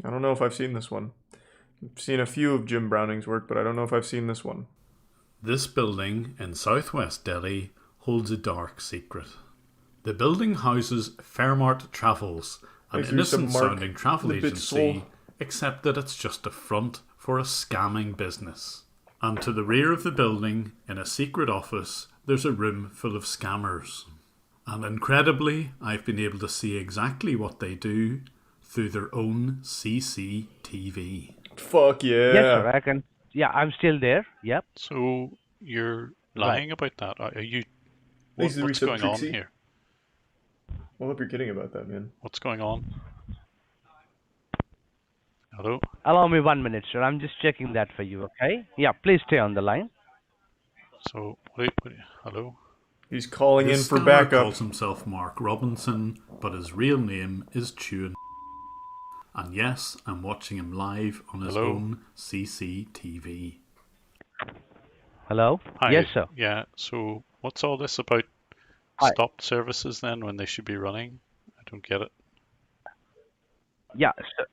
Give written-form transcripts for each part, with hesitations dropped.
I don't know if I've seen this one. I've seen a few of Jim Browning's work, but I don't know if I've seen this one. This building in southwest Delhi holds a dark secret. The building houses Fairmart Travels, an Thanks for your sub, innocent Mark. sounding travel The bit soul. agency, except that it's just a front for a scamming business. And to the rear of the building, in a secret office, there's a room full of scammers. And incredibly, I've been able to see exactly what they do through their own CCTV. Fuck Yes, yeah. sir. I can. Yeah, I'm still there. Yep. So you're Right. lying about that? Are you? Thanks for the What's resub, going on Trixie. here? I hope you're kidding about that, man. What's going on? Hello? Allow me 1 minute, sir. I'm just checking that for you, okay? Yeah, please stay on the line. So, hello? He's calling in This for scammer backup. calls himself Mark Robinson, but his real name is Chewin. And yes, I'm watching him live on his Hello? own CCTV. Hello? Hi. Yes, sir. Yeah, so what's all this about Hi. stopped services then when they should be running? I don't get it. Yeah, sir.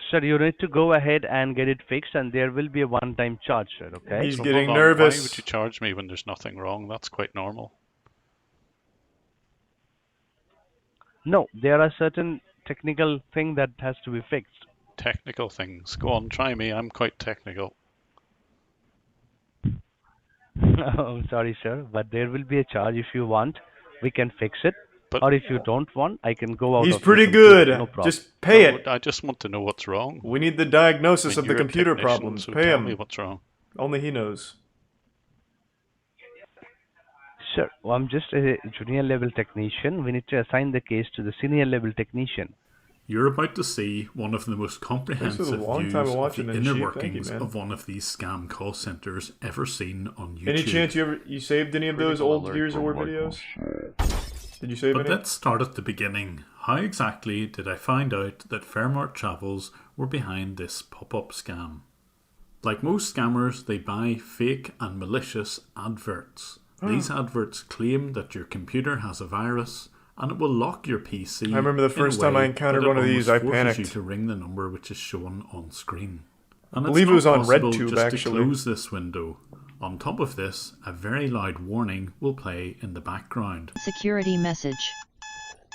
Sir, you need to go ahead and get it fixed, and there will be a one-time charge, sir, okay? He's So getting hold on, nervous. why would you charge me when there's nothing wrong? That's quite normal. No, there are certain technical thing that has to be fixed. Technical things. Go on, try me. I'm quite technical. I'm sorry, sir, but there will be a charge if you want. We can fix it. But Or if you don't want, I can go out He's of your pretty computer, good. no problem. Just pay no, it. I just want to know what's wrong. We need the diagnosis I of mean, the you're a computer technician, problems. so Pay tell me him. what's wrong. Only he knows. Sir, well, I'm just a junior level technician. We need to assign the case to the senior level technician. You're about to see one of the most comprehensive long views time of of watching the then, inner Chief. Thank workings you, man. of one of these scam call centers ever seen on YouTube. Any chance you saved any of those Critical old alert Gears of War from videos? Did you save But any? let's start at the beginning. How exactly did I find out that Fairmart Travels were behind this pop-up scam? Like most scammers, they buy fake and malicious adverts. These adverts claim that your computer has a virus and it will lock your PC. I remember the first time I encountered one of these, I panicked. You to ring the number which is shown on screen. And I believe it's it was not on possible RedTube, just actually. to close this window. On top of this, a very loud warning will play in the background. Security message.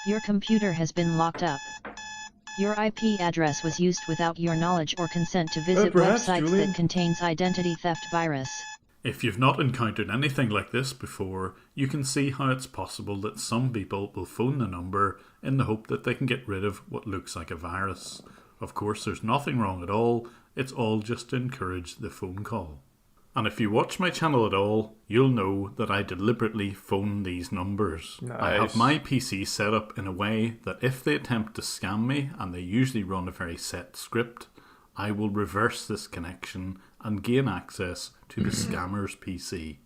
Your computer has been locked up. Your IP address was used without your knowledge or consent to visit perhaps, websites Julian. that contains identity theft virus. If you've not encountered anything like this before, you can see how it's possible that some people will phone the number in the hope that they can get rid of what looks like a virus. Of course, there's nothing wrong at all, it's all just to encourage the phone call. And if you watch my channel at all, you'll know that I deliberately phone these numbers. I have Nice. my PC set up in a way that if they attempt to scam me, and they usually run a very set script, I will reverse this connection and gain access to the scammer's PC.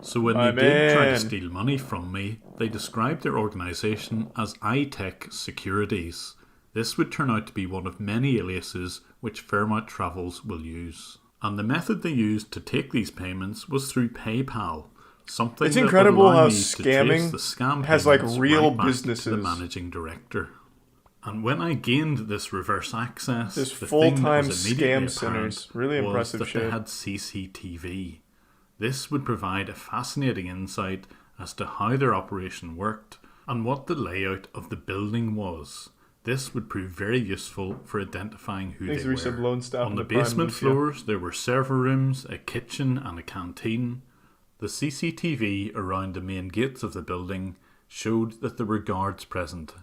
So when My they did try to man. steal money from me, they described their organisation as iTech Securities. This would turn out to be one of many aliases which Fairmont Travels will use. And the method they used to take these payments was through PayPal. Something It's that would incredible allow how me to trace scamming the scam has, like, payments real right back to businesses. the managing director. And when I gained this reverse access, This the thing that full-time was immediately scam apparent centers. Really was impressive that shit. they had CCTV. This would provide a fascinating insight as to how their operation worked and what the layout of the building was. This would prove very useful for identifying who Thanks they for resub were. Lone Staff On and the the Prime basement Lucia. floors, there were server rooms, a kitchen and a canteen. The CCTV around the main gates of the building showed that there were guards present.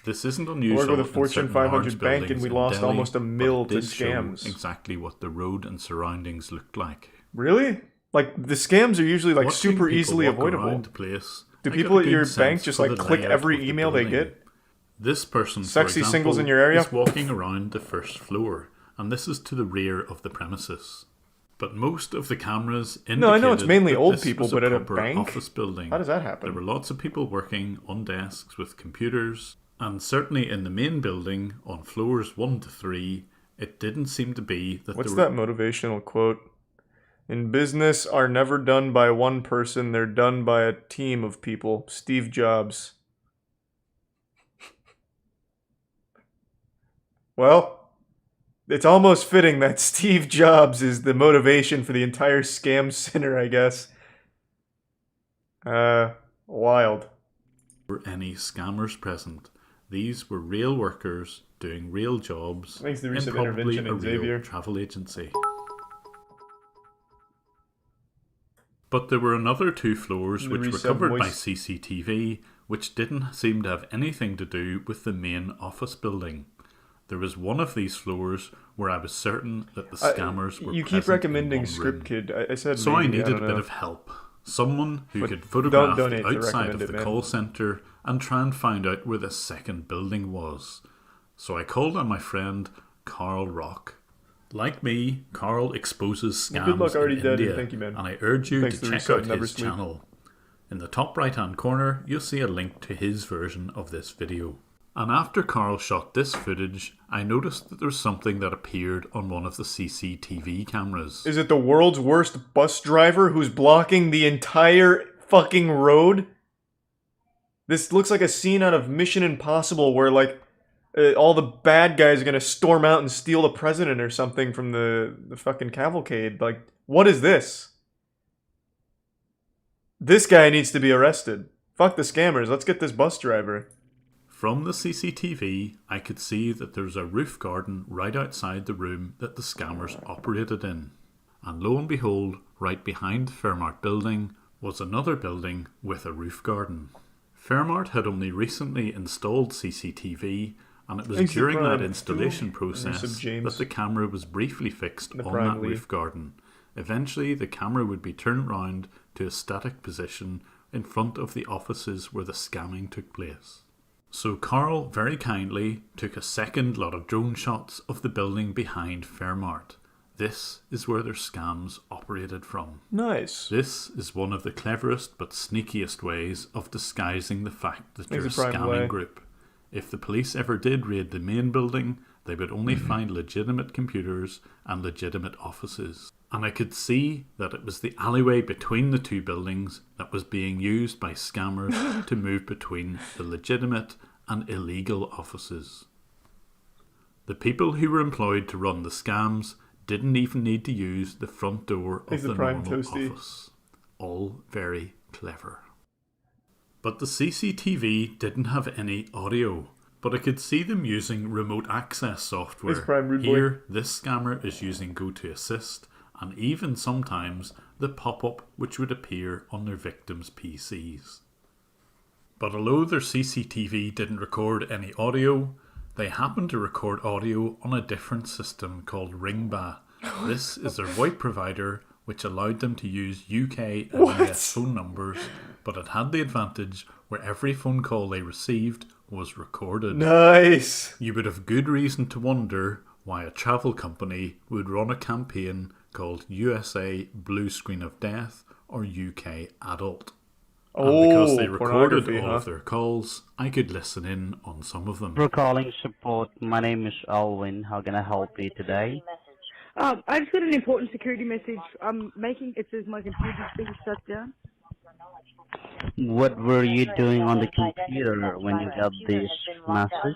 This isn't unusual. Work with a in Fortune certain 500 large bank and buildings we in lost Delhi, almost a but mil it to did show scams. exactly what the road and surroundings looked like. Really? Like, the scams are usually, like, Watching super people easily walk avoidable. around the place, Do I people got a at good your sense bank just, for like, the click layout every of the email they building. get? This person, Sexy for singles example, in your area? is walking around the first floor, and this is to the rear of the premises. But most of the cameras indicated No, I know it's mainly that old this people, was but at a proper bank? office building. How does that happen? There were lots of people working on desks with computers, and certainly in the main building, on floors 1 to 3, it didn't seem to be that What's there that motivational quote? In business are never done by one person, they're done by a team of people. Steve Jobs. Well, It's almost fitting that Steve Jobs is the motivation for the entire scam center, I guess. Wild. Were any scammers present. These were real workers doing real jobs Thanks to the in recent probably intervention a in Xavier. real travel agency. But there were another 2 floors The which were resub covered by voice. CCTV, which didn't seem to have anything to do with the main office building. There was one of these floors where I was certain that the scammers were You present keep recommending in one room. Script Kid. I said So maybe, I needed don't a bit know. of help. Someone who But could don't photograph donate the to outside recommend of it, the man. call centre and try and find out where the second building was. So I called on my friend Carl Rock. Like me, Carl exposes Well, good luck scams already in dead, and India, thank you, man. and I urge you Thanks to to check Resub, out never his sleep. channel. In the top right hand corner, you'll see a link to his version of this video. And after Carl shot this footage, I noticed that there was something that appeared on one of the CCTV cameras. Is it the world's worst bus driver who's blocking the entire fucking road? This looks like a scene out of Mission Impossible where, like, all the bad guys are gonna storm out and steal the president or something from the fucking cavalcade. Like, what is this? This guy needs to be arrested. Fuck the scammers. Let's get this bus driver. From the CCTV, I could see that there's a roof garden right outside the room that the scammers operated in. And lo and behold, right behind the Fairmart building was another building with a roof garden. Fairmart had only recently installed CCTV, and it was Thanks to during Prime. that installation Resub process James. that the camera was briefly fixed The on Prime that Lee. roof garden. Eventually, the camera would be turned round to a static position in front of the offices where the scamming took place. So Carl very kindly took a second lot of drone shots of the building behind Fairmart. This is where their scams operated from. Nice. This is one of the cleverest but sneakiest ways of disguising the fact that you're a Makes it Prime scamming way. group. If the police ever did raid the main building, they would only find legitimate computers and legitimate offices. And I could see that it was the alleyway between the 2 buildings that was being used by scammers to move between the legitimate and illegal offices. The people who were employed to run the scams didn't even need to use the front door of Thanks to the Prime normal Toasty. office. All very clever. But the CCTV didn't have any audio, but I could see them using remote access software. Thanks, Prime Rude Boy. Here, this scammer is using GoToAssist, and even sometimes the pop-up which would appear on their victims' PCs. But although their CCTV didn't record any audio, they happened to record audio on a different system called Ringba. This is their VoIP provider, which allowed them to use UK and US phone numbers, but it had the advantage where every phone call they received was recorded. Nice. You would have good reason to wonder why a travel company would run a campaign called USA Blue Screen of Death or UK Adult. And because they recorded pornography, all huh? of their calls, I could listen in on some of them. For calling support, my name is Alwyn. How can I help you today? I just got an important security message. It says my computer's being shut down. What were you doing on the computer when you got this message?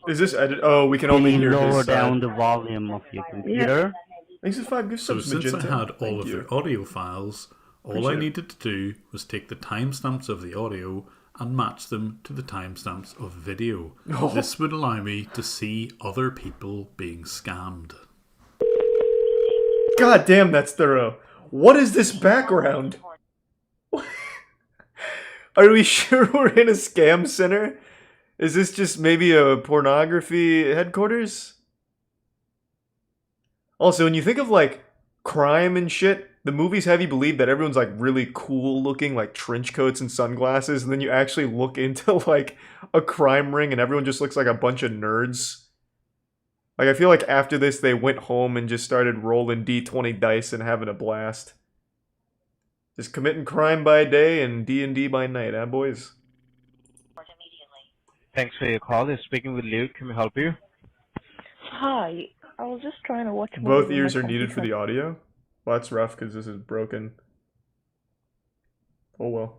Is this edit? Oh, we can Can only you hear lower his down side. the volume of your computer? Thanks to 5 gift So subs, since I Magenta. had all Thank of you. their audio files, all I Appreciate it. needed to do was take the timestamps of the audio and match them to the timestamps of video. Oh. This would allow me to see other people being scammed. God damn, that's thorough. What is this background? Are we sure we're in a scam center? Is this just maybe a pornography headquarters? Also, when you think of like crime and shit, the movies have you believe that everyone's like really cool looking, like trench coats and sunglasses, and then you actually look into like a crime ring and everyone just looks like a bunch of nerds. Like, I feel like after this, they went home and just started rolling D20 dice and having a blast. Just committing crime by day and D&D by night, huh, boys? Thanks for your call. You're speaking with Luke. Can we help you? Hi, I was just trying to watch. Both ears are needed for the audio? Well, that's rough because this is broken. Oh well.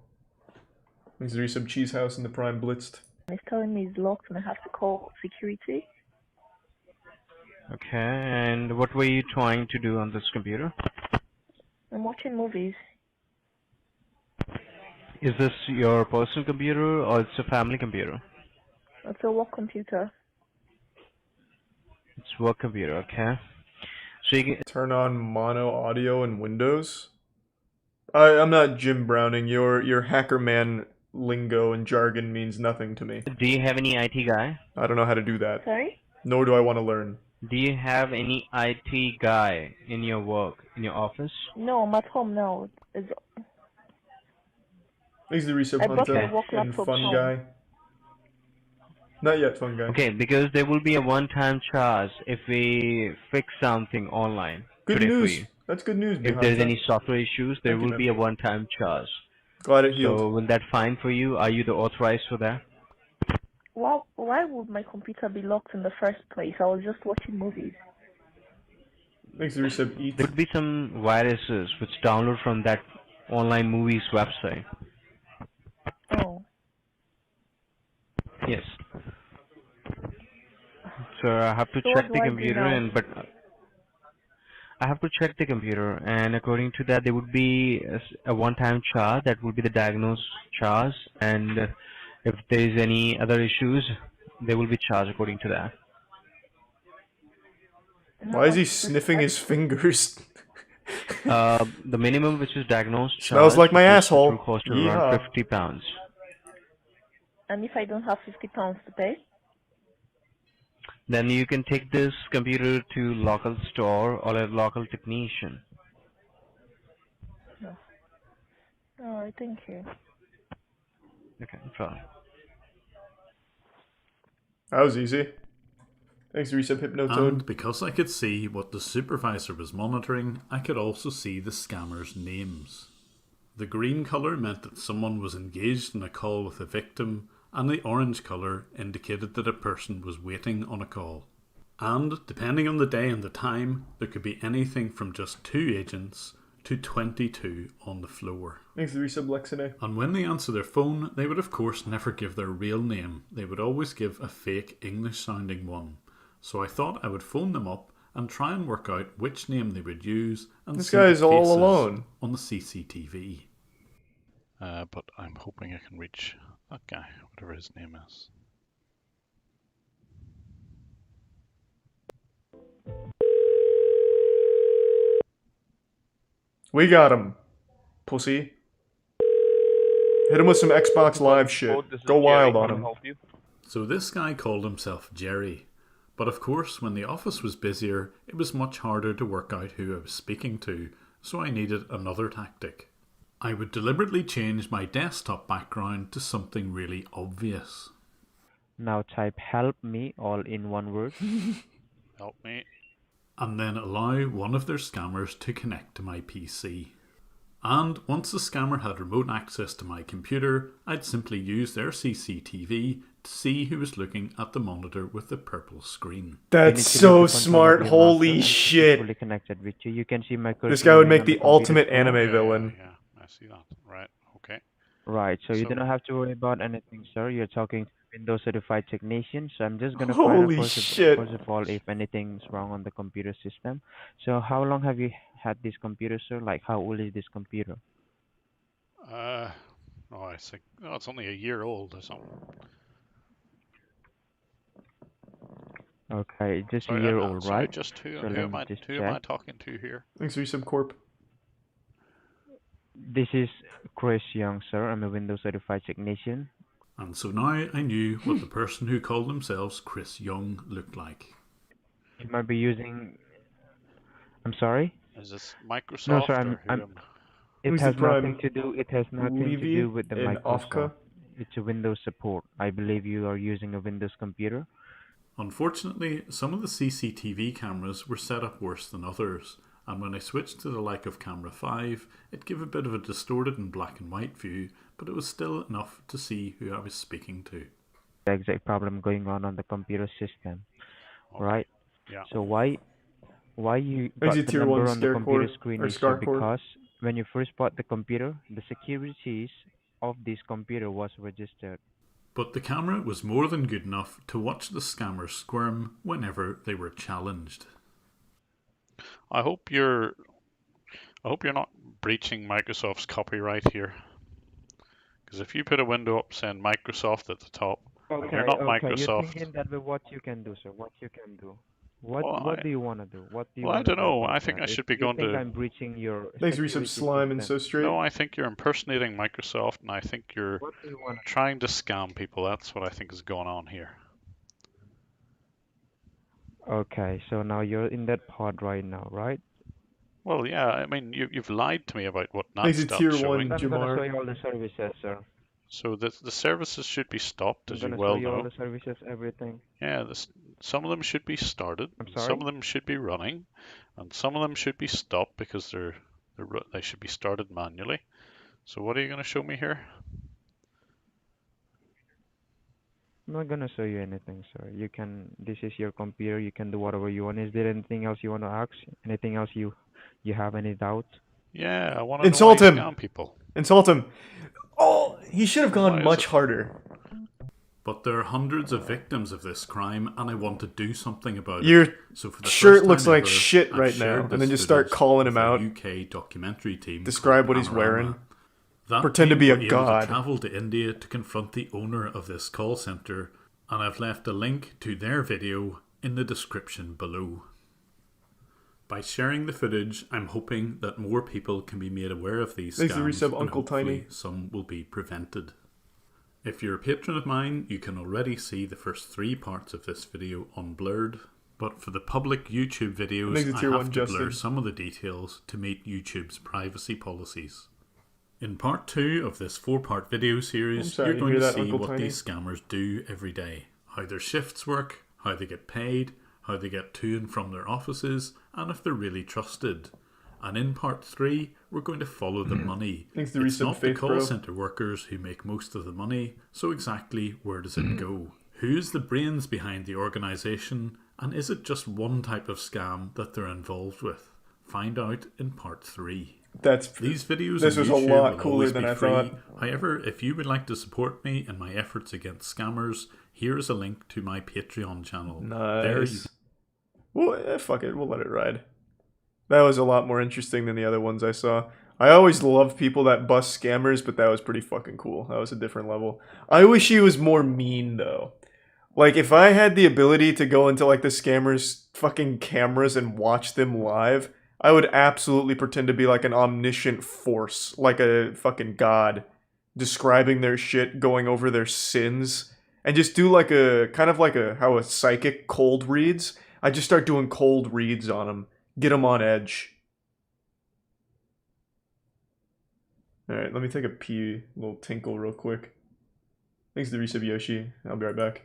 Thanks to Resub Cheese House and the Prime Blitzed. It's telling me it's locked and I have to call security. Okay, and what were you trying to do on this computer? I'm watching movies. Is this your personal computer or it's a family computer? It's a work computer. It's work computer, okay. So you can, Turn on mono audio in Windows. I'm not Jim Browning. Your hacker man lingo and jargon means nothing to me. do you have any IT guy? I don't know how to do that. Sorry? Nor do I want to learn. Do you have any IT guy in your work, in your office? No, I'm at home now. Thanks to Resub I brought Hunter my work and laptop Fun home. Guy. Not yet, Fun Guy. Okay, because there will be a one-time charge if we fix something online. Good today for news. you. That's good news, If there's any software issues, there Thank you, will be a one-time charge. Glad it healed. So will that fine for you? Are you the authorized for that? Why would my computer be locked in the first place? I was just watching movies. Thanks to Resub Eat. There could be some viruses which download from that online movies website. Oh. Yes. So I have to So check what the do I do computer now? I have to check the computer, and according to that there would be a one-time charge that would be the diagnosed charge, and if there is any other issues they will be charged according to that. Why is he sniffing his fingers? The minimum which is diagnosed Smells charge, like my which asshole. will cost you Yeehaw. around £50. And if I don't have £50 to pay? Then you can take this computer to local store or a local technician. No. Alright, thank you. Okay, fine. That was easy. Thanks to Resub Hypnotoad. And because I could see what the supervisor was monitoring, I could also see the scammers' names. The green colour meant that someone was engaged in a call with a victim, and the orange colour indicated that a person was waiting on a call. And depending on the day and the time, there could be anything from just 2 agents to 22 on the floor. Thanks to Resub Lexine. And when they answer their phone, they would of course never give their real name. They would always give a fake English sounding one. So I thought I would phone them up and try and work out which name they would use and This see the guy's all faces alone. on the CCTV. But I'm hoping I can reach that guy, whatever his name is. We got him, pussy. Hit him with some Xbox Live shit. Go wild on him. So this guy called himself Jerry. But of course, when the office was busier, it was much harder to work out who I was speaking to, so I needed another tactic. I would deliberately change my desktop background to something really obvious. Now type help me all in one word. Help me. And then allow one of their scammers to connect to my PC. And once the scammer had remote access to my computer, I'd simply use their CCTV to see who was looking at the monitor with the purple screen. That's so smart. Holy shit. Fully connected with you. You can see my This guy would make the ultimate anime villain. Yeah, I see that. Right, okay. Right, so you So- don't have to worry about anything, sir. You're talking to Windows certified technician, so I'm just gonna find out Holy first shit. first of all if anything's wrong on the computer system. So how long have you had this computer, sir? Like how old is this computer? I think it's only a year old or something. Okay, just Sorry, a year I'm- old, sorry, right? just who So let am me I? just Who am I check. talking to here? Thanks to Resub Corp. This is Chris Young, sir. I'm a Windows certified technician. And so now I knew what the person who called themselves Chris Young looked like. You might be using. I'm sorry. Is this Microsoft No, sir. or who I'm. am- It Who's has the prime? nothing to do. It has nothing to Levy do with the in Microsoft. Ofka? It's a Windows support. I believe you are using a Windows computer. Unfortunately, some of the CCTV cameras were set up worse than others, and when I switched to the like of camera 5, it gave a bit of a distorted and black and white view, but it was still enough to see who I was speaking to. The exact problem going on the computer system, Okay. right? Yeah. So why you got Exit the tier number 1 on the computer Scarecore screen or is Scarcore. because when you first bought the computer, the securities of this computer was registered. But the camera was more than good enough to watch the scammers squirm whenever they were challenged. I hope you're not breaching Microsoft's copyright here. Because if you put a window up saying Microsoft at the top, and you're not Okay, you're Microsoft, thinking that way. What you can do, sir? What you can do? What well, What do you want to do? What do you I want to don't do know. about I think that? I If should be you going think to. I'm breaching your Thanks, Resub security Slime and system, So Straight. No, I think you're impersonating Microsoft, and I think you're what do you want to trying to scam people. That's what I think is going on here. do? Okay, so now you're in that pod right now, right? Well, yeah, I mean, you've lied to me about what not Thanks to stopped Tier showing. 1 I'm gonna show Jamar. you all the services, sir. So the services should be stopped, I'm as you gonna show well you all know. the services, everything. Yeah, some of them should be started, I'm and some sorry? of them should be running, and some of them should be stopped because they should be started manually. So what are you going to show me here? I'm not gonna show you anything, sir. You can, this is your computer, you can do whatever you want. Is there anything else you want to ask? Anything else you have any doubt? Yeah, I want to know why Insult you him! scam people. Insult him! Oh, he should have Why gone is much it- harder. But there are hundreds of victims of this crime, and I want to do something about Your it. So for the shirt first looks time like ever, shit I've right now, shared and this then just start footage calling with him a out. UK documentary team. Describe called what he's Panorama. wearing. That Pretend to team be a were able god. to travel to India to confront the owner of this call centre, and I've left a link to their video in the description below. By sharing the footage, I'm hoping that more people can be made aware of these Thanks to scams, resub and Uncle hopefully Tiny. some will be prevented. If you're a patron of mine, you can already see the first 3 parts of this video unblurred, but for the public YouTube videos, Thanks to I Tier have 1 to blur Justin. some of the details to meet YouTube's privacy policies. In part 2 of this 4-part video I'm series, sorry you're to going hear to that, see Uncle what Tiny. these scammers do every day, how their shifts work, how they get paid, how they get to and from their offices, and if they're really trusted. And in part 3, we're going to follow the money. Thanks to It's resub not the Faith call Bro. centre workers who make most of the money, so exactly where does it go? Who's the brains behind the organisation, and is it just one type of scam that they're involved with? Find out in part 3. These videos This on was a YouTube lot will cooler always than be I free. thought. However, if you would like to support me in my efforts against scammers, here is a link to my Patreon channel. There you Nice. Well, fuck it, we'll let it ride. That was a lot more interesting than the other ones I saw. I always love people that bust scammers, but that was pretty fucking cool. That was a different level. I wish he was more mean, though. Like, if I had the ability to go into, like, the scammers' fucking cameras and watch them live, I would absolutely pretend to be, like, an omniscient force. Like a fucking god. Describing their shit, going over their sins. And just do, like, a... kind of like a... how a psychic cold reads. I just start doing cold reads on them. Get them on edge. Alright, let me take a pee. A little tinkle real quick. Thanks to the resub Yoshi. I'll be right back.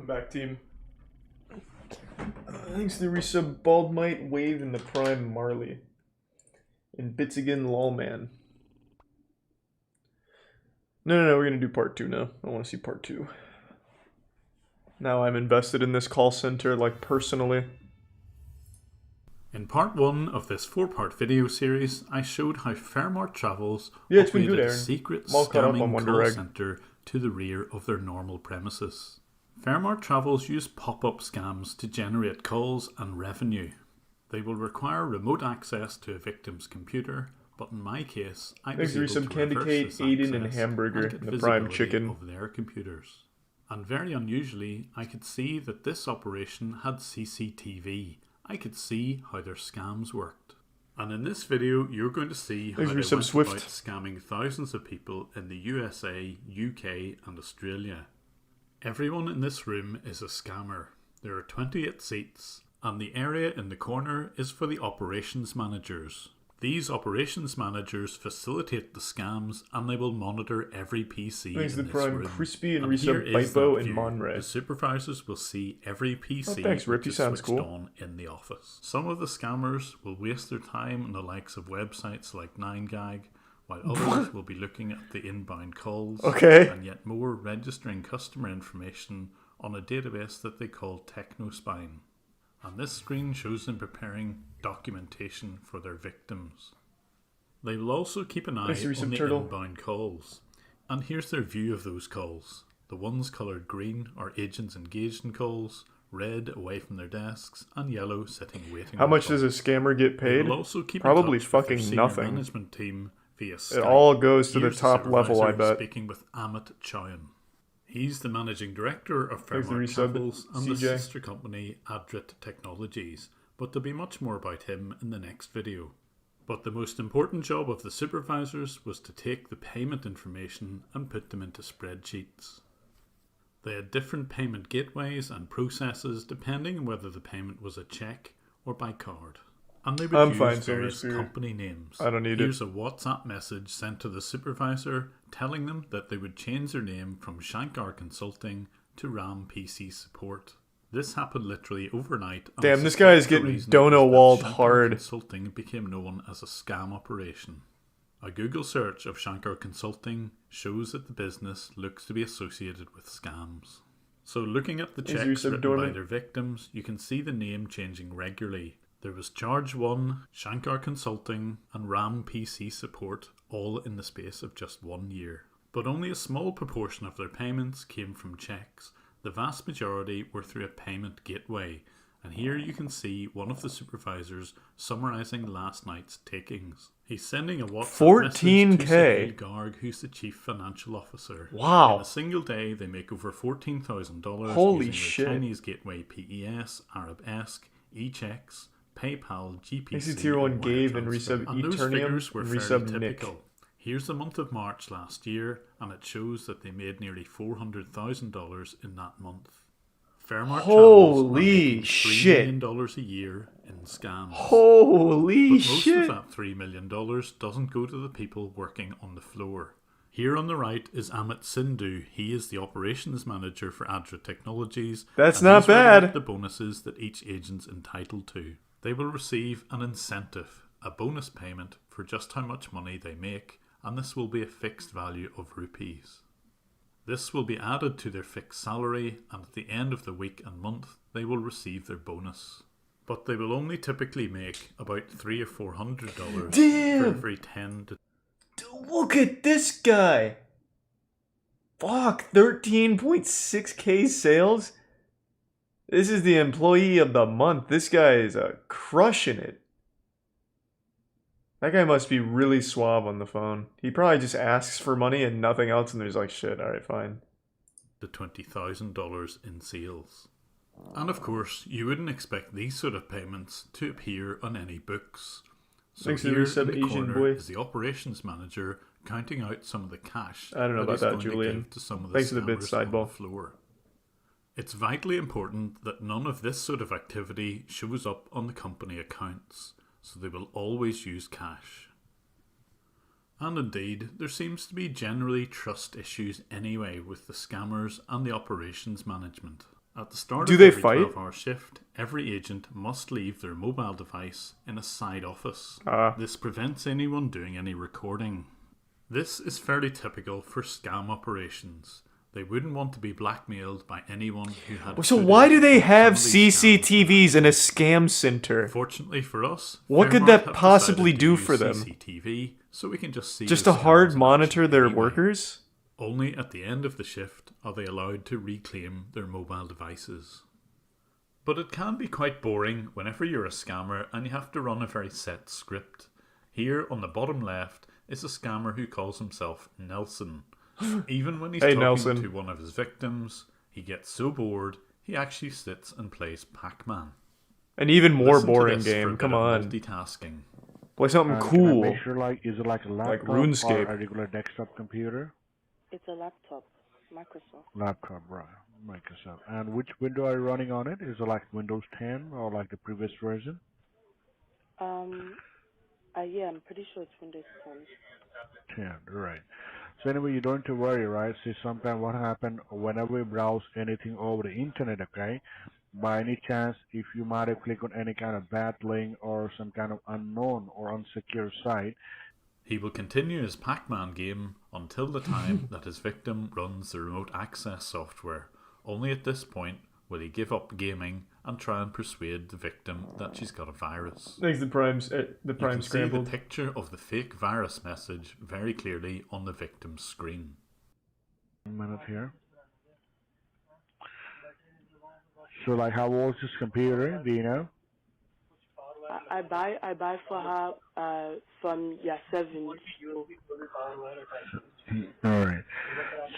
I'm back, team. Thanks to the resub Baldmite, Wave, and the Prime Marley. And Bits Again Lawman. No, we're gonna do part 2 now. I wanna see part 2. Now I'm invested in this call center, like, personally. In part 1 of this 4-part video series, I showed how Fairmart Travels Yeah, it's been operated good, a Aaron. secret I'm all caught up on scamming Wonder call Egg. center to the rear of their normal premises. Fairmart Travels use pop-up scams to generate calls and revenue. They will require remote access to a victim's computer, but in my case, I was able some to Candy reverse Cane, this Aiden, and access Hamburger, get and the Prime visibility Chicken. of their computers. And very unusually, I could see that this operation had CCTV. I could see how their scams worked. And in this video, you're going to see how they went about scamming thousands of people in the USA, UK, and Australia. Everyone in this room is a scammer. There are 28 seats, and the area in the corner is for the operations managers. These operations managers facilitate the scams, and they will monitor every PC Thanks to in the this Prime room. Crispy and here resub is Bipo that and view. Monray. The supervisors will see every PC Thanks, which Rippy. is Sounds switched cool. on in the office. Some of the scammers will waste their time on the likes of websites like 9gag, while others will be looking at the inbound calls, and yet more registering customer information on a database that they call Spying. And this screen shows them preparing documentation for their victims. They will also keep an eye on the inbound calls. And here's their view of those calls. The ones coloured green are agents engaged in calls, red away from their desks, and yellow sitting waiting. How much does a scammer get paid? Probably fucking nothing. Management team via Skype. It all goes to the Here's top level, I bet. Speaking with Amit Chowan. He's the managing director of Thanks Fairmart to resub Travels and the CJ. sister company Adrit Technologies, but there'll be much more about him in the next video. But the most important job of the supervisors was to take the payment information and put them into spreadsheets. They had different payment gateways and processes depending on whether the payment was a check or by card. And they would use various company names. I don't need Here's a WhatsApp message sent to the supervisor telling them that they would change their name from Shankar Consulting to RAM PC Support. This happened literally overnight. Damn, this guy is getting dono-walled hard. Consulting became known as a scam operation. A Google search of Shankar Consulting shows that the business looks to be associated with scams. So looking at the checks written by their victims, you can see the name changing regularly. There was Charge 1, Shankar Consulting, and RAM PC Support, all in the space of just 1 year. But only a small proportion of their payments came from checks. The vast majority were through a payment gateway, and here you can see one of the supervisors summarising last night's takings. He's sending a WhatsApp message to Sahil Garg, who's the chief financial officer. Wow. In a single day, they make over $14,000 Holy using shit. the Chinese gateway PES, Arabesque, eChecks, PayPal, GPC, Tier 1 and gave wire and transfer. resub And those Eternium figures were and fairly resub Nick. typical. Here's the month of March last year, and it shows that they made nearly $400,000 in that month. Fairmart Holy shit. $3 million a year in scams. Holy but most shit. of that $3 million doesn't go to the people working on the floor. Here on the right is Amit Sindhu. He is the operations manager for Adra Technologies. That's and not he's writing bad. up the bonuses that each agent's entitled to. They will receive an incentive, a bonus payment for just how much money they make, and this will be a fixed value of rupees. This will be added to their fixed salary, and at the end of the week and month, they will receive their bonus. But they will only typically make about $300 or $400 for every 10 to... Look at this guy. Fuck, 13.6k sales? This is the employee of the month. This guy is crushing it. That guy must be really suave on the phone. He probably just asks for money and nothing else, and there's like, shit, alright, fine. to $20,000 in sales. And of course, you wouldn't expect these sort of payments to appear on any books. So Thanks here to the in the Asian corner boy. is the operations manager counting out some of the cash I don't know about he's that, going to Julian. give to some of the Thanks to the bit scammers on sideball. the floor. It's vitally important that none of this sort of activity shows up on the company accounts, so they will always use cash. And indeed, there seems to be generally trust issues anyway with the scammers and the operations management. At the start Do of they every fight? 12-hour shift, every agent must leave their mobile device in a side office. This prevents anyone doing any recording. This is fairly typical for scam operations. They wouldn't want to be blackmailed by anyone who had. So why do they have some of these scams CCTVs in a scam center? Fortunately for us, What could Fairmont that have possibly decided to do use for them? CCTV, so we can just see Just the to hard scams in monitor action their anyway. workers? Only at the end of the shift are they allowed to reclaim their mobile devices. But it can be quite boring whenever you're a scammer and you have to run a very set script. Here on the bottom left is a scammer who calls himself Nelson. Even when he's Hey, talking Nelson. to one of his victims, he gets so bored he actually sits and plays Pac-Man. An even more Listen to boring this for a game. bit Come of on. multitasking. Play something Can I cool. make sure, like, is it like a laptop or RuneScape. a regular desktop computer? It's a laptop, Microsoft. Laptop, right. Microsoft. And which window are you running on it? Is it like Windows 10 or like the previous version? Yeah, I'm pretty sure it's Windows 10. 10, right. So anyway, you don't have to worry, right? See, sometimes what happens whenever we browse anything over the internet, okay? By any chance, if you might have clicked on any kind of bad link or some kind of unknown or unsecure site, He will continue his Pac-Man game until the time that his victim runs the remote access software. Only at this point will he give up gaming and try and persuade the victim that she's got a virus. Thanks, the Prime You can see scrambled. the picture of the fake virus message very clearly on the victim's screen. 1 minute here. So like, how old is this computer? Do you know? I buy for her from year 7. Alright.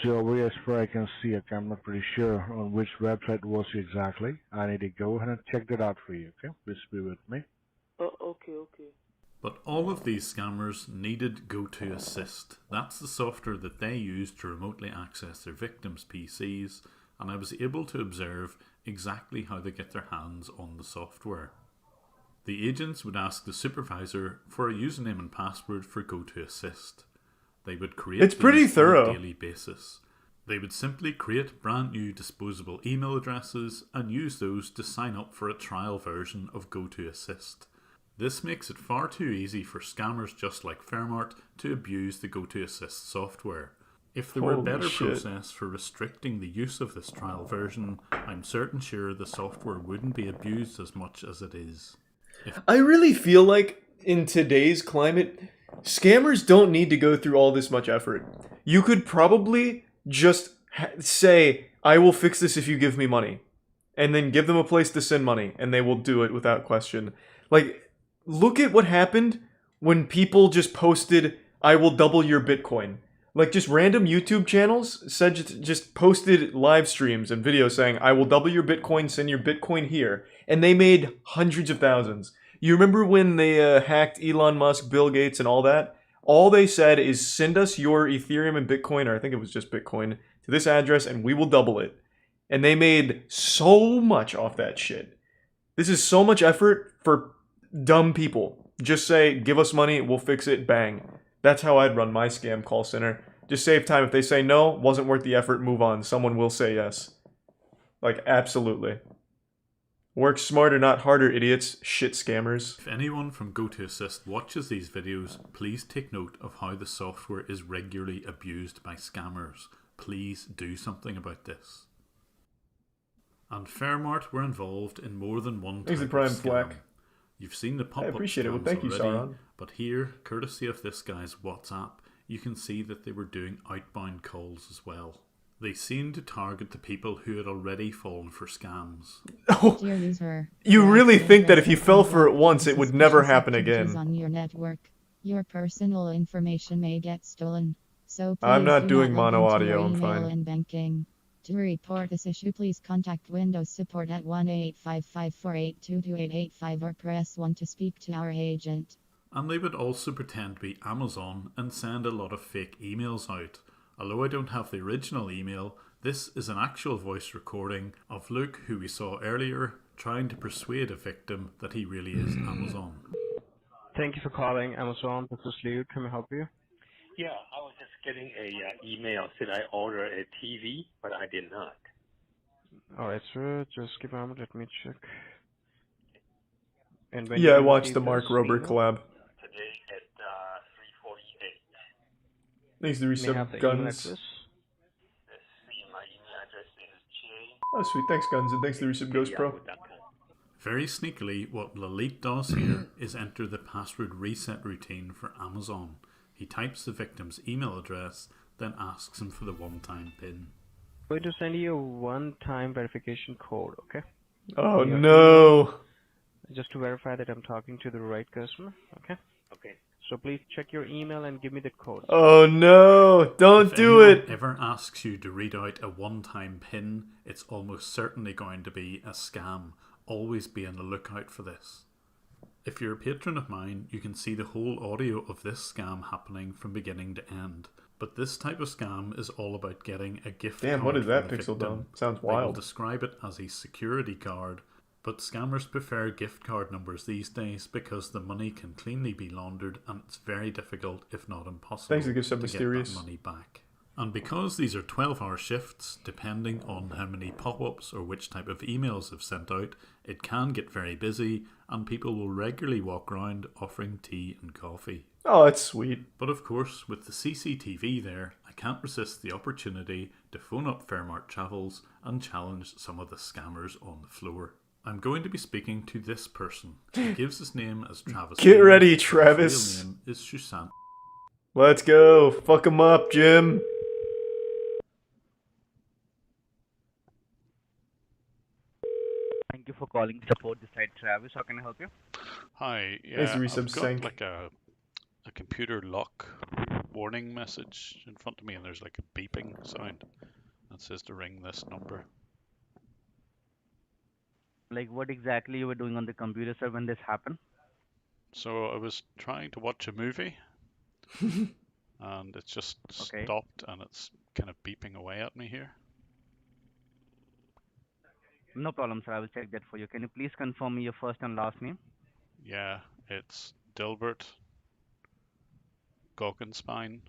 So as far as I can see, I'm not pretty sure on which website it was exactly. I need to go ahead and check that out for you, okay? Please be with me. Oh, okay. But all of these scammers needed GoToAssist. That's the software that they use to remotely access their victims' PCs, and I was able to observe exactly how they get their hands on the software. The agents would ask the supervisor for a username and password for GoToAssist. They would create It's pretty these on thorough. a daily basis. They would simply create brand new disposable email addresses and use those to sign up for a trial version of GoToAssist. This makes it far too easy for scammers just like Fairmart to abuse the GoToAssist software. If there were a Holy better shit. process for restricting the use of this trial version, I'm certain sure the software wouldn't be abused as much as it is. I really feel like in today's climate, scammers don't need to go through all this much effort. You could probably just say, I will fix this if you give me money. And then give them a place to send money, and they will do it without question. Like, look at what happened when people just posted, I will double your Bitcoin. Like, just random YouTube channels just posted live streams and videos saying, I will double your Bitcoin, send your Bitcoin here. And they made hundreds of thousands. You remember when they hacked Elon Musk, Bill Gates, and all that? All they said is, send us your Ethereum and Bitcoin, or I think it was just Bitcoin, to this address, and we will double it. And they made so much off that shit. This is so much effort for dumb people. Just say, give us money, we'll fix it, bang. That's how I'd run my scam call center. Just save time. If they say no, wasn't worth the effort, move on. Someone will say yes. Like, absolutely. Work smarter, not harder, idiots. Shit scammers. If anyone from GoToAssist watches these videos, please take note of how the software is regularly abused by scammers. Please do something about this. And Fairmart were involved in more than one type Thanks to of Prime scam. Flack. You've seen the pop-up appreciate it. Well, scams thank you, already, Sauron. but here, courtesy of this guy's WhatsApp, you can see that they were doing outbound calls as well. They seemed to target the people who had already fallen for scams. Dear user, You really access think that if you records fell and for it once, it would never suspicious happen activities again. on your network. Your personal information may get stolen. So please I'm not do doing log mono into your audio, I'm email fine. and banking. To report this issue, please contact Windows Support at 1-855-482-2885 or press 1 to speak to our agent. And they would also pretend to be Amazon and send a lot of fake emails out. Although I don't have the original email, this is an actual voice recording of Luke, who we saw earlier, trying to persuade a victim that he really is Amazon. Thank you for calling Amazon. This is Leo. Can I help you? Yeah, I was just getting a email said I ordered a TV, but I did not. Alright, sir. Just give a moment. Let me check. And when Yeah, did I you watched receive the this Mark Rober email? collab. Thanks to May I have resub the email Guns. address? Oh, sweet. Thanks, Guns, and thanks to resub Ghost Pro. Very sneakily, what Lalit does here is enter the password reset routine for Amazon. He types the victim's email address, then asks him for the one-time PIN. I'm going to send you a one-time verification code, okay? Oh, Your no. email, just to verify that I'm talking to the right customer, okay? Okay. So please check your email and give me the code. Oh, no. Don't If do anyone it. ever asks you to read out a one-time PIN, it's almost certainly going to be a scam. Always be on the lookout for this. If you're a patron of mine, you can see the whole audio of this scam happening from beginning to end. But this type of scam is all about getting a gift Damn, card what is that, from the Pixel victim. Dome? Sounds They will wild. describe it as a security card, but scammers prefer gift card numbers these days because the money can cleanly be laundered and it's very difficult, if not impossible, Thanks to give some to mysterious. get that money back. And because these are 12-hour shifts, depending on how many pop-ups or which type of emails have sent out, it can get very busy and people will regularly walk around offering tea and coffee. Oh, that's sweet. But of course, with the CCTV there, I can't resist the opportunity to phone up Fairmart Travels and challenge some of the scammers on the floor. I'm going to be speaking to this person. He gives his name as Travis. Get Dean, ready, but Travis. his real name is Susan. Let's go. Fuck him up, Jim. Thank you for calling support this side, Travis. How can I help you? Hi, Thanks yeah, to I've resub got Sank. like a computer lock warning message in front of me, and there's like a beeping sound that says to ring this number. Like what exactly you were doing on the computer, sir, when this happened? So I was trying to watch a movie, and it's just Okay. stopped, and it's kind of beeping away at me here. No problem, sir. I will check that for you. Can you please confirm me your first and last name? Yeah, it's Dilbert Spying.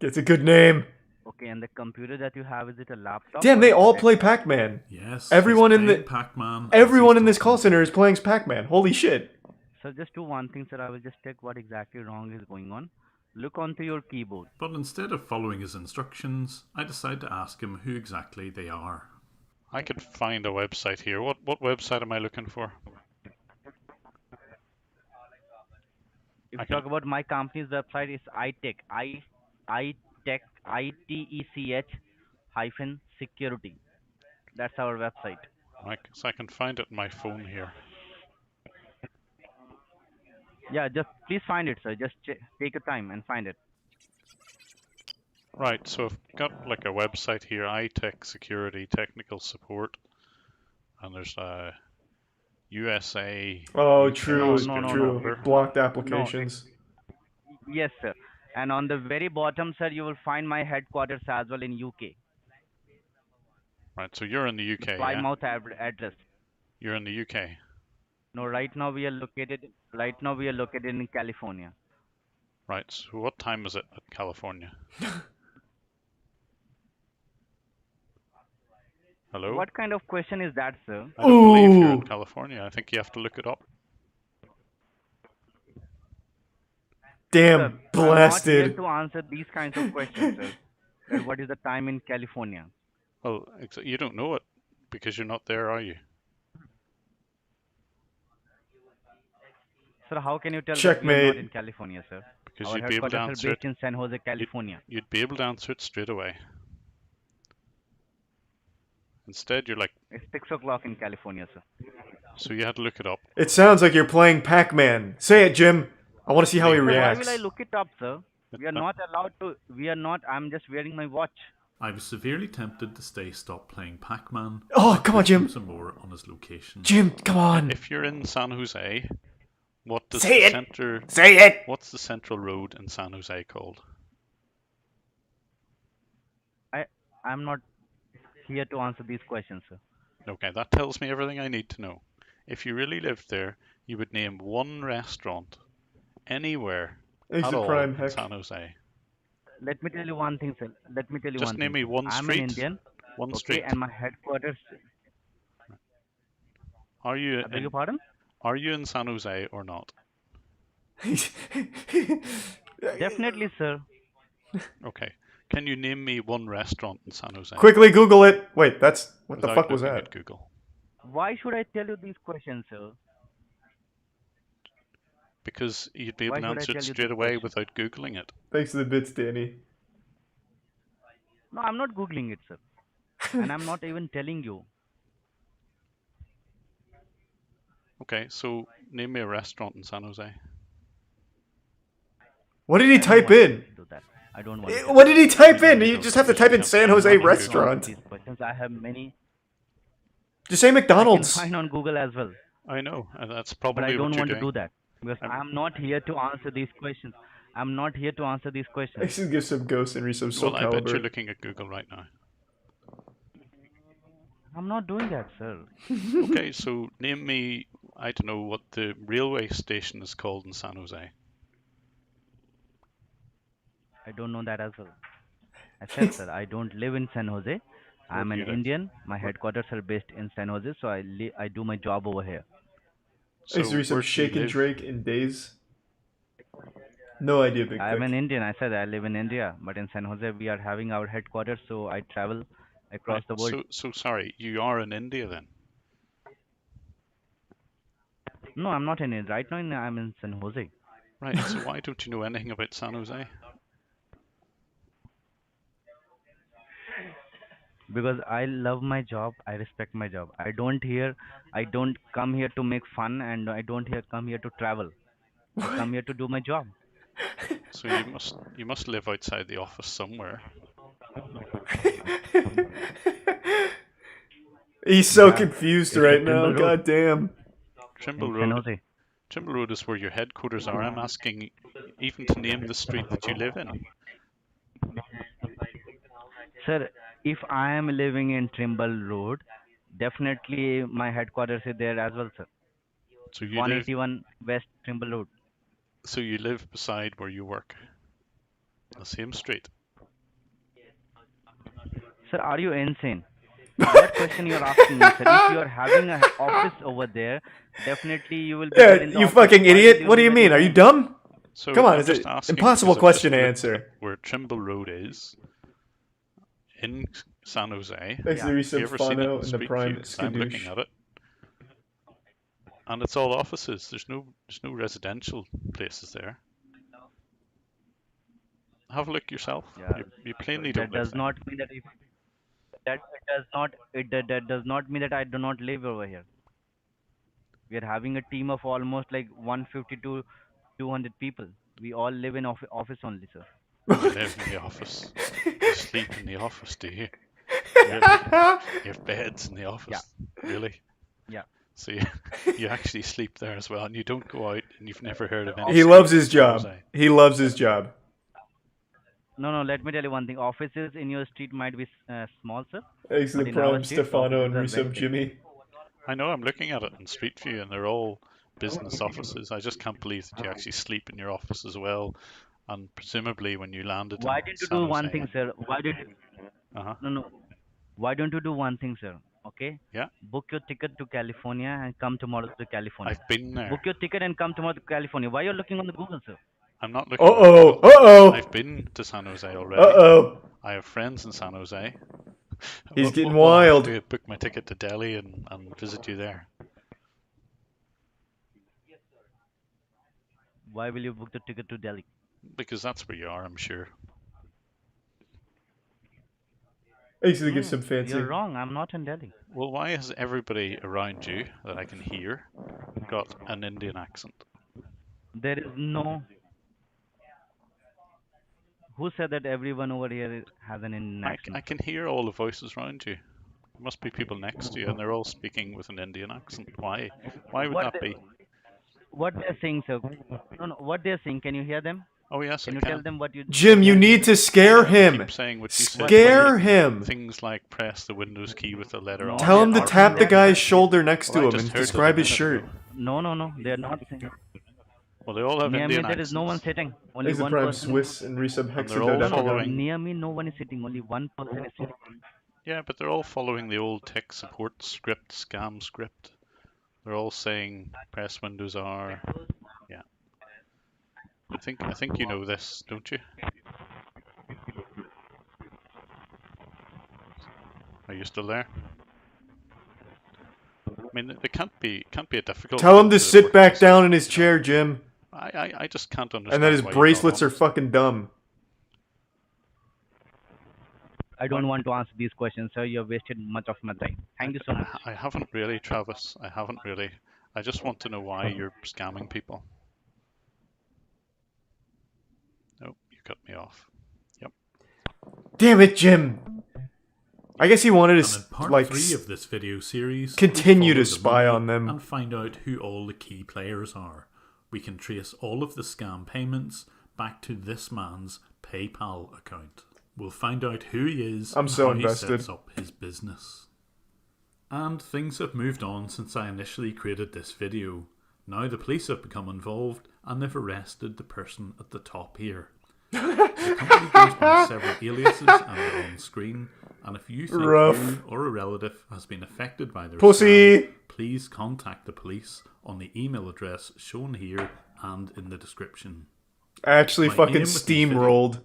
It's a good name. Okay, and the computer that you have, is it a laptop? Damn, or they is it all a play desktop? Pac-Man. Yes, Everyone he's in the playing Pac-Man. everyone in this call center is playing Pac-Man. Holy shit. So just do one thing, sir. I will just check what exactly wrong is going on. Look onto your keyboard. But instead of following his instructions, I decide to ask him who exactly they are. I could find a website here. What website am I looking for? If you talk about my company's website, it's iTech, ITECH hyphen security. That's our website. So I can find it in my phone here. Yeah, just please find it, sir. Just take your time and find it. Right, so I've got like a website here, iTech Security Technical Support, and there's a USA. Oh, UK true, security true. number. Blocked applications. Yes, sir. And on the very bottom, sir, you will find my headquarters as well in UK. Right, so you're in the UK, yeah? Plymouth address. You're in the UK. No, right now we are located in California. Right, so what time is it at California? Hello? What kind of question is that, sir? I don't believe you're in California. I think you have to look it up. Damn, Sir, blasted. I'm not here to answer these kinds of questions, sir. That what is the time in California? Well, you don't know it because you're not there, are you? Sir, how can you tell that we are Checkmate. not in California, sir? Because Our you'd be able to headquarters answer are it. based in San Jose, California. You'd be able to answer it straight away. Instead, you're like, It's 6 o'clock in California, sir. so you had to look it up. It sounds like you're playing Pac-Man. Say it, Jim. I want to see how he Sir, why reacts. will I look it up, sir? We are not allowed to. We are not. I'm just wearing my watch. I was severely tempted to stop playing Pac-Man. Oh, come on, Jim. Some more on his location. Jim, come on. If you're in San Jose, what does Say the it. center? Say it. What's the central road in San Jose called? I'm not here to answer these questions, sir. Okay, that tells me everything I need to know. If you really lived there, you would name one restaurant anywhere Thanks at to all Prime in Heck. San Jose. Let me tell you one thing, sir. Let me tell you Just one name thing. me one I'm street. an Indian. One Okay, street. and my headquarters. Are you I beg your in pardon? Are you in San Jose or not? Definitely, sir. Okay. Can you name me one restaurant in San Jose Quickly Google it. Wait, that's what the without fuck was looking that? at Google? Why should I tell you these questions, sir? Because you'd be able Why to should I answer it tell you straight these away questions? without Googling it. Thanks for the bits, Danny. No, I'm not googling it, sir, and I'm not even telling you. Okay, so name me a restaurant in San Jose. What did he I don't type want to in? do that. I don't want to. What did he type I know in? you You don't just have to because type you in can't San find Jose it I'm on not able to Google. answer restaurant. these questions. I have many. Just say I can McDonald's. find on Google as well, I know, and that's but I probably what don't you're want to doing. do that because I'm- I'm not here to answer these questions. I'm not here to answer these I questions. should give some Ghost Henry some Soul Well, I bet you're Calibur. looking at Google right now. I'm not doing that, sir. Okay, so name me, I don't know what the railway station is called in San Jose. I don't know that as well. I said, sir, I don't live in San Jose. Where I'm do an you live? Indian. My headquarters are based in San Jose, so I do my job over here. I used to So read some where do you Shaken live? Drake in Days. No idea, Big I'm Thick. an Indian. I said I live in India, but in San Jose we are having our headquarters, so I travel across Right. the world. So sorry, you are in India then? No, I'm not in it. Right now I'm in San Jose. Right. So why don't you know anything about San Jose? Because I love my job, I respect my job. I don't come here to make fun, and I don't come here to travel. I come here to do my job. So you must live outside the office somewhere. He's so Yeah, confused it's right at now. Trimble Road God damn. Trimble in San Road. Jose. Trimble Road is where your headquarters are. I'm asking even to name the street that you live in. Sir, if I am living in Trimble Road, definitely my headquarters is there as well, sir. So you live 181 West Trimble Road. so you live beside where you work. The same street. Sir, are you insane? What question you're asking me, sir? If you're having an office over there, definitely you will be Yeah, there in the you office. fucking Why will idiot. you What do live you at mean? your Are you home? dumb? So Come on, I'm it's just an asking impossible because I've just question to looked answer. at where Trimble Road is in San Jose. Thanks Yeah. to the Have you resub ever seen it Fano in and the Street Prime View? 'Cause I'm looking Skadoosh. at it, and it's all offices. There's no residential places there. Have a look yourself. Yeah. You plainly That don't live does there. not mean that if that it does not it that does not mean that I do not live over here. We are having a team of almost like 150 to 200 people. We all live in office only, sir. You live in the office. You sleep in the office, do you? Really? You have beds in the office? Really? Yeah. So you actually sleep there as well, and you don't go out, and you've never heard of any He loves streets his in San job. Jose. He loves his job. No, let me tell you one thing. Offices in your street might be small, sir, Thanks to but the in our Prime street, the Stefano and offices are very resub big. Jimmy. I know, I'm looking at it in Street View, and they're all business offices. I just can't believe that you actually sleep in your office as well. And presumably, when you landed Why in didn't you San do one Jose, thing, sir? Why did you? uh-huh, No. Why don't you do one thing, sir? Okay? yeah, Book your ticket to California and come tomorrow to California. I've been there. Book your ticket and come tomorrow to California. Why you're looking on the Google, sir? I'm not looking at Uh-oh. Google. Uh-oh. I've been to San Jose already. Uh-oh. I have friends in San Jose. He's getting Well, I have wild. to book my ticket to Delhi and visit you there. Why will you book the ticket to Delhi? Because that's where you are, I'm sure. Thanks to the gift sub fancy. You're wrong. I'm not in Delhi. Well, why has everybody around you that I can hear got an Indian accent? There is no. Who said that everyone over here has an Indian accent? I can hear all the voices around you. There must be people next to you, and they're all speaking with an Indian accent. Why? Why would that be? What they're saying, sir? No. What they're saying? Can you hear them? Oh yes, Can I you can. tell them what you? Jim, you need to scare They him. keep saying what you said. Scare him. Things like press the Windows key with the letter No, R. Tell him to they're tap the saying guy's that. shoulder next Well, I to him just and heard that describe a his minute shirt. ago. No. They're not saying. Well, they all have Near me, Indian there is no one accents, sitting. Only Thanks to one Prime person. Swiss and resub and they're all Hexadot. following. Near me, no one is sitting. Only one person is sitting. Yeah, but they're all following the old tech support script, scam script. They're all saying press Windows R. Yeah. I think you know this, don't you? Are you still there? I mean, it can't be a difficult Tell him thing to to sit work back this out, down in his you know. chair, Jim. I just can't understand And that his why you're not bracelets are honest. fucking dumb. I don't want to answer these questions, sir. You have wasted much of my time. Thank you so much. I haven't really, Travis. I haven't really. I just want to know why you're scamming people. Oh, you cut me off. Yep. Damn it, Jim. I guess he wanted And to, in part like, 3 of this video series, continue we to follow the spy money on them. and find out who all the key players are. We can trace all of the scam payments back to this man's PayPal account. We'll find out who he is I'm and so how invested. he sets up his business. And things have moved on since I initially created this video. Now the police have become involved and they've arrested the person at the top here. The company goes by several aliases and are on screen, and if you think you or a relative has been affected by their Pussy! scam, please contact the police on the email address shown here and in the description. I actually My aim fucking with this video- steamrolled.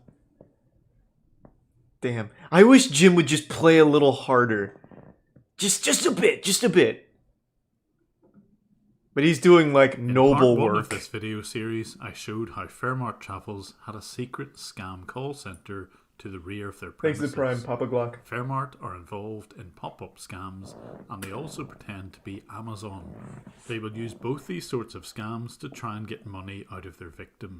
Damn. I wish Jim would just play a little harder. Just a bit. But he's doing, like, noble In part 1 work. of this video series, I showed how Fairmart Travels had a secret scam call centre to the rear of their Thanks premises. to Prime, Papa Glock. Fairmart are involved in pop-up scams, and they also pretend to be Amazon. They will use both these sorts of scams to try and get money out of their victims.